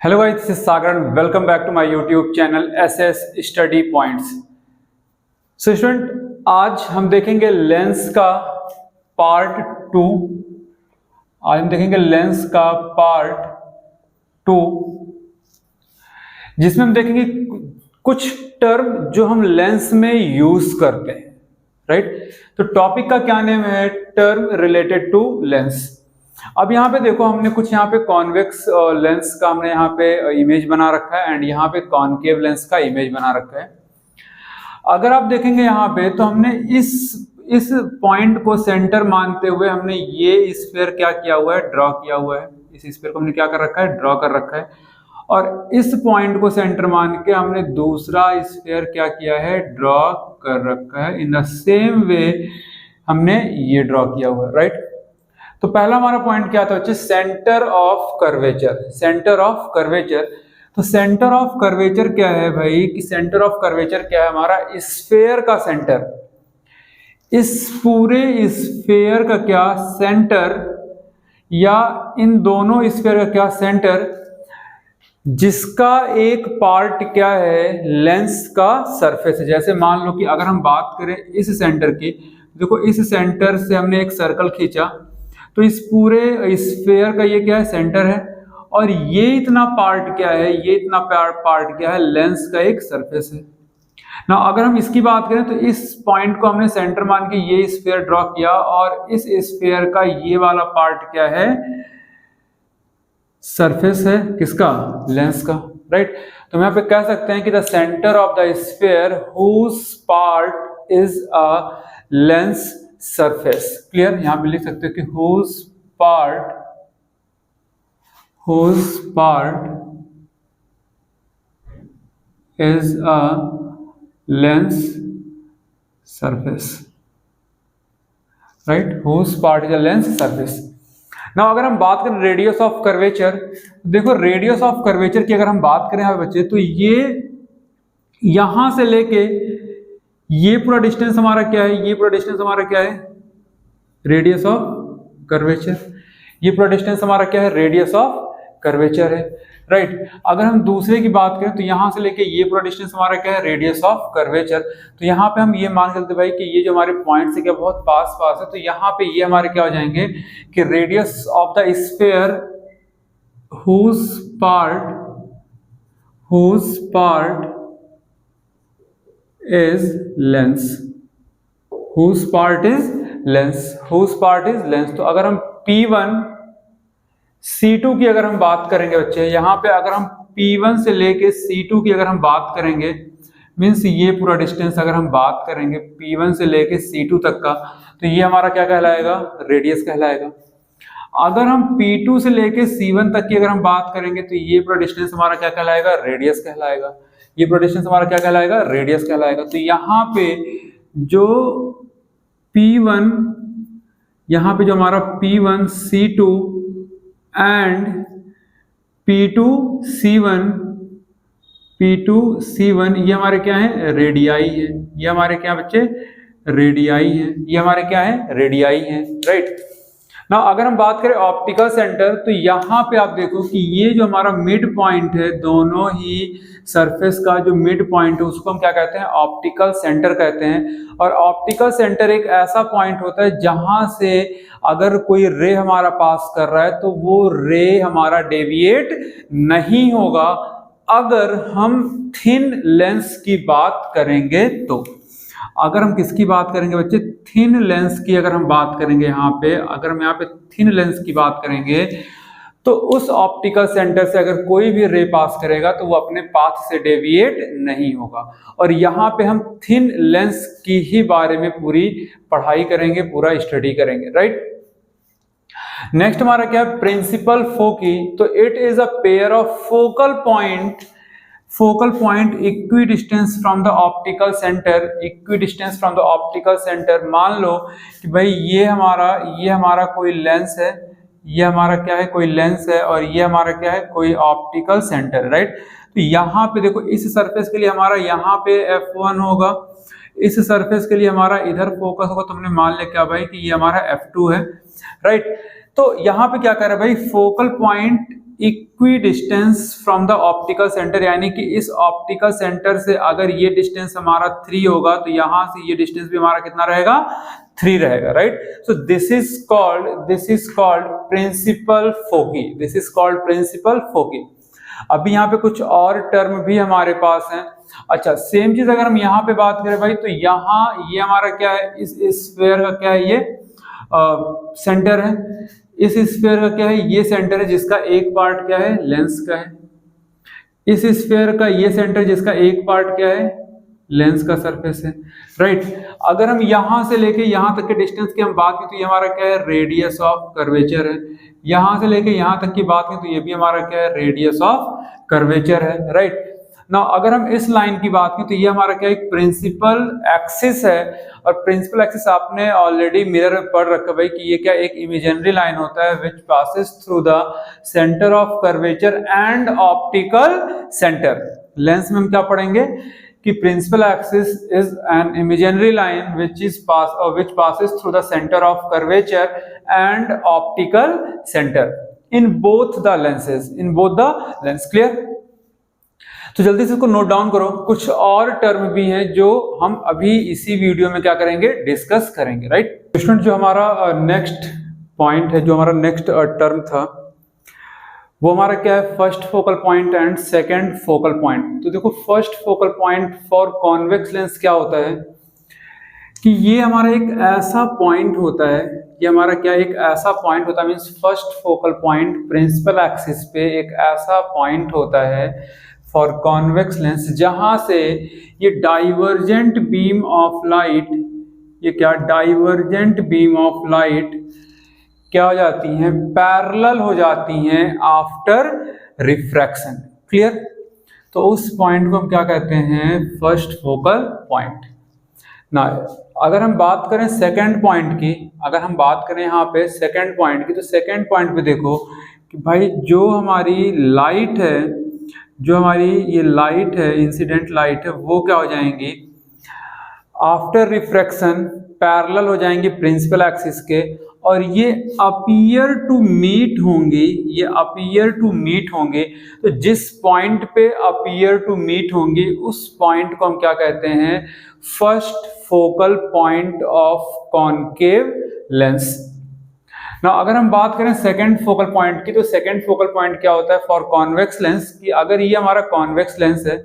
Hello guys, this is Sagar and welcome back to my YouTube channel SS study points. So student, आज हम देखेंगे lens का part two. आज हम देखेंगे लेंस का पार्ट टू, जिसमें हम देखेंगे कुछ टर्म जो हम लेंस में यूज करते हैं। राइट, तो टॉपिक का क्या नेम है? Term related to lens. अब यहाँ पे देखो, हमने कुछ यहाँ पे कॉन्वेक्स लेंस का हमने यहाँ पे इमेज बना रखा है एंड यहाँ पे कॉनकेव लेंस का इमेज बना रखा है। अगर आप देखेंगे यहाँ पे, तो हमने इस पॉइंट को सेंटर मानते हुए हमने ये स्फीयर क्या किया हुआ है? ड्रॉ किया हुआ है। इस स्फीयर को हमने क्या कर रखा है? ड्रॉ कर रखा है। और इस पॉइंट को सेंटर मान के हमने दूसरा स्फीयर क्या किया है? ड्रॉ कर रखा है। इन द सेम वे हमने ये ड्रॉ किया हुआ है। राइट, तो पहला हमारा पॉइंट क्या था बच्चे? Centre of curvature. Centre of curvature, तो सेंटर ऑफ कर्वेचर क्या है भाई? कि सेंटर ऑफ कर्वेचर क्या है? हमारा स्फीयर का सेंटर। इस पूरे स्फीयर का क्या सेंटर, या इन दोनों स्फीयर का क्या सेंटर, जिसका एक पार्ट क्या है? लेंस का सरफेस है। जैसे मान लो कि अगर हम बात करें इस सेंटर की, देखो इस सेंटर से हमने एक सर्कल खींचा, तो इस पूरे स्फीयर का ये क्या है? सेंटर है। और ये इतना पार्ट क्या है? ये इतना पार्ट क्या है? लेंस का एक सरफेस है ना। अगर हम इसकी बात करें तो इस पॉइंट को हमने सेंटर मान के ये स्फीयर ड्रॉ किया, और इस स्फीयर का ये वाला पार्ट क्या है? सरफेस है। किसका? लेंस का। राइट, तो हम यहाँ पे कह सकते हैं कि the centre of the sphere whose part is a lens surface. Clear? यहां पे लिख सकते हो कि whose part is a lens surface. Right, whose part is a lens surface. Now अगर हम बात करें रेडियस ऑफ कर्वेचर, देखो रेडियस ऑफ कर्वेचर की अगर हम बात करें यहाँ बच्चे, तो ये यहां से लेके ये पूरा डिस्टेंस हमारा क्या है? ये पूरा डिस्टेंस हमारा क्या है? Radius of curvature. ये पूरा डिस्टेंस हमारा क्या है? रेडियस ऑफ कर्वेचर है। राइट, अगर हम दूसरे की बात करें तो यहां से लेके ये पूरा डिस्टेंस हमारा क्या है? Radius of curvature. तो यहाँ पे हम ये मान के चलते भाई कि ये जो हमारे पॉइंट से क्या बहुत पास पास है, तो यहाँ पे ये हमारे क्या हो जाएंगे कि radius of the sphere whose part is lens. whose part is lens। तो अगर हम P1 C2 की अगर हम बात करेंगे बच्चे, यहाँ पे अगर हम P1 से लेके C2 की अगर हम बात करेंगे, मीन्स ये पूरा डिस्टेंस अगर हम बात करेंगे P1 से लेके C2 तक का, तो ये हमारा क्या कहलाएगा? रेडियस कहलाएगा। अगर हम P2 से लेके C1 तक की अगर हम बात करेंगे, तो ये पूरा डिस्टेंस हमारा क्या कहलाएगा? रेडियस कहलाएगा। ये पूरा डिस्टेंस हमारा क्या कहलाएगा? रेडियस कहलाएगा। तो यहाँ पे जो P1, यहाँ पे जो हमारा P1 C2 and P2 C1 ये हमारे क्या है? रेडियाई है। ये हमारे क्या बच्चे? रेडियाई है। ये हमारे क्या है? रेडियाई है। राइट, ना अगर हम बात करें ऑप्टिकल सेंटर, तो यहाँ पे आप देखो कि ये जो हमारा मिड पॉइंट है, दोनों ही सरफेस का जो मिड पॉइंट है उसको हम क्या कहते हैं? ऑप्टिकल सेंटर कहते हैं। और ऑप्टिकल सेंटर एक ऐसा पॉइंट होता है जहां से अगर कोई रे हमारा पास कर रहा है, तो वो रे हमारा डेविएट नहीं होगा अगर हम थिन लेंस की बात करेंगे। तो अगर हम किसकी बात करेंगे बच्चे? थिन लेंस की अगर हम बात करेंगे, यहाँ पे अगर हम यहाँ पे थिन लेंस की बात करेंगे, तो उस ऑप्टिकल सेंटर से अगर कोई भी रे पास करेगा तो वो अपने पाथ से डेविएट नहीं होगा। और यहाँ पे हम थिन लेंस की ही बारे में पूरी पढ़ाई करेंगे, पूरा स्टडी करेंगे। राइट, नेक्स्ट हमारा क्या है? प्रिंसिपल फोकी। तो it is a pair of focal point equidistance from the optical centre. मान लो कि भाई ये हमारा कोई लेंस है, ये हमारा क्या है? कोई लेंस है, और ये हमारा क्या है? कोई ऑप्टिकल सेंटर। राइट, तो यहाँ पे देखो इस सरफेस के लिए हमारा यहाँ पे F1 होगा, इस सरफेस के लिए हमारा इधर फोकस होगा, तो हमने मान लिया क्या भाई कि ये हमारा F2 है। राइट, तो यहाँ पे क्या कर रहा है भाई? Focal point equi distance from the optical centre, यानी कि इस ऑप्टिकल सेंटर से अगर ये डिस्टेंस हमारा 3 होगा तो यहां से ये डिस्टेंस भी हमारा कितना रहेगा, 3 रहेगा, right. So this is called principal foci, this is called principal foci. अभी यहाँ पे कुछ और टर्म भी हमारे पास हैं। अच्छा, सेम चीज अगर हम यहाँ पे बात करें भाई, तो यहाँ ये हमारा क्या है, इस स्फीयर का क्या है, ये सेंटर है। इस स्फीयर का क्या है, ये सेंटर है जिसका एक पार्ट क्या है, लेंस का है। इस स्फीयर का ये सेंटर जिसका एक पार्ट क्या है, लेंस का सरफेस है, राइट। अगर हम यहां से लेके यहां तक के डिस्टेंस की हम बात करें तो ये हमारा क्या है, रेडियस ऑफ कर्वेचर है। यहां से लेके यहां तक की बात करें तो ये भी हमारा क्या है, रेडियस ऑफ कर्वेचर है, राइट। ना अगर हम इस लाइन की बात करें तो ये हमारा क्या, एक प्रिंसिपल एक्सिस है। और प्रिंसिपल एक्सिस आपने ऑलरेडी मिरर में पढ़ रखा भाई कि ये क्या, एक इमेजिनरी लाइन होता है which passes through the centre of curvature and optical centre. Lens में हम क्या पढ़ेंगे कि principal axis is an imaginary line which passes through the center of curvature and optical center in both the lenses, clear। तो जल्दी से इसको note down करो। कुछ और टर्म भी हैं जो हम अभी इसी वीडियो में क्या करेंगे, डिस्कस करेंगे, राइट। स्टूडेंट, जो हमारा नेक्स्ट पॉइंट है, जो हमारा नेक्स्ट टर्म था, वो हमारा क्या है, first focal point and second focal point. तो देखो, first focal point for convex lens क्या होता है कि ये हमारा एक ऐसा पॉइंट होता है, ये हमारा क्या, एक ऐसा पॉइंट होता है, means first focal point principal axis पे एक ऐसा पॉइंट होता है फॉर कॉन्वेक्स लेंस जहां से ये डाइवर्जेंट बीम ऑफ लाइट, ये क्या, डाइवर्जेंट बीम ऑफ लाइट क्या हो जाती हैं, पैरेलल हो जाती हैं आफ्टर रिफ्रैक्शन, क्लियर। तो उस पॉइंट को हम क्या कहते हैं, फर्स्ट फोकल पॉइंट। ना अगर हम बात करें सेकंड पॉइंट की, अगर हम बात करें यहाँ पे सेकंड पॉइंट की, तो सेकंड पॉइंट पे देखो कि भाई जो हमारी लाइट है, जो हमारी ये लाइट है, इंसिडेंट लाइट है, वो क्या हो जाएंगी, आफ्टर रिफ्रैक्शन पैरेलल हो जाएंगे प्रिंसिपल एक्सिस के, और ये अपीयर टू मीट होंगे, ये अपीयर टू मीट होंगे। तो जिस पॉइंट पे अपीयर टू मीट होंगे उस पॉइंट को हम क्या कहते हैं, first focal point of concave lens. ना अगर हम बात करें सेकंड फोकल पॉइंट की, तो सेकंड फोकल पॉइंट क्या होता है फॉर कॉन्वेक्स लेंस की, अगर ये हमारा कॉन्वेक्स लेंस है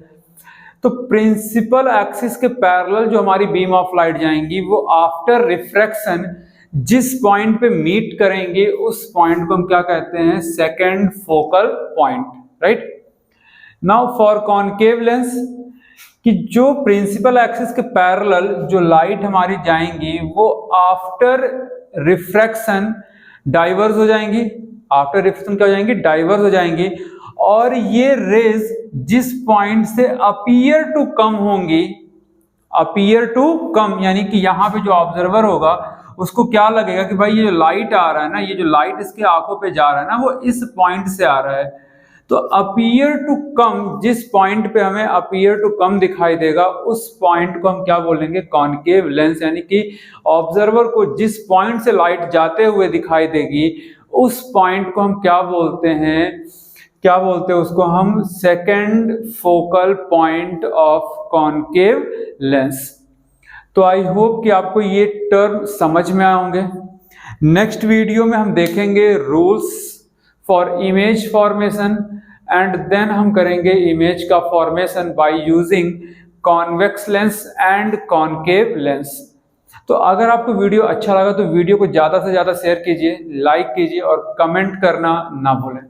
तो प्रिंसिपल एक्सिस के पैरेलल जो हमारी बीम ऑफ लाइट जाएंगी वो आफ्टर रिफ्रैक्शन जिस पॉइंट पे मीट करेंगे उस पॉइंट को हम क्या कहते हैं, second focal point, right. Now for concave lens कि जो प्रिंसिपल एक्सिस के पैरेलल जो लाइट हमारी जाएंगी वो आफ्टर रिफ्रैक्शन डाइवर्स हो जाएंगी, आफ्टर रिफ्रैक्शन क्या हो जाएंगी, डाइवर्स हो जाएंगी। और ये रेज जिस पॉइंट से अपीयर टू कम होंगी, अपीयर टू कम यानी कि यहाँ पे जो ऑब्जर्वर होगा उसको क्या लगेगा कि भाई ये जो लाइट आ रहा है ना, ये जो लाइट इसके आंखों पे जा रहा है ना, वो इस पॉइंट से आ रहा है। तो अपीयर टू कम, जिस पॉइंट पे हमें अपीयर टू कम दिखाई देगा उस पॉइंट को हम क्या बोलेंगे, कॉनकेव लेंस। यानी कि ऑब्जर्वर को जिस पॉइंट से लाइट जाते हुए दिखाई देगी उस पॉइंट को हम क्या बोलते हैं, क्या बोलते हैं उसको हम, second focal point of concave lens. तो आई होप कि आपको ये टर्म समझ में आए होंगे। नेक्स्ट वीडियो में हम देखेंगे rules for image formation and then हम करेंगे इमेज का formation by using convex lens and concave lens. तो अगर आपको वीडियो अच्छा लगा तो वीडियो को ज़्यादा से ज़्यादा शेयर कीजिए, लाइक कीजिए और कमेंट करना ना भूलें।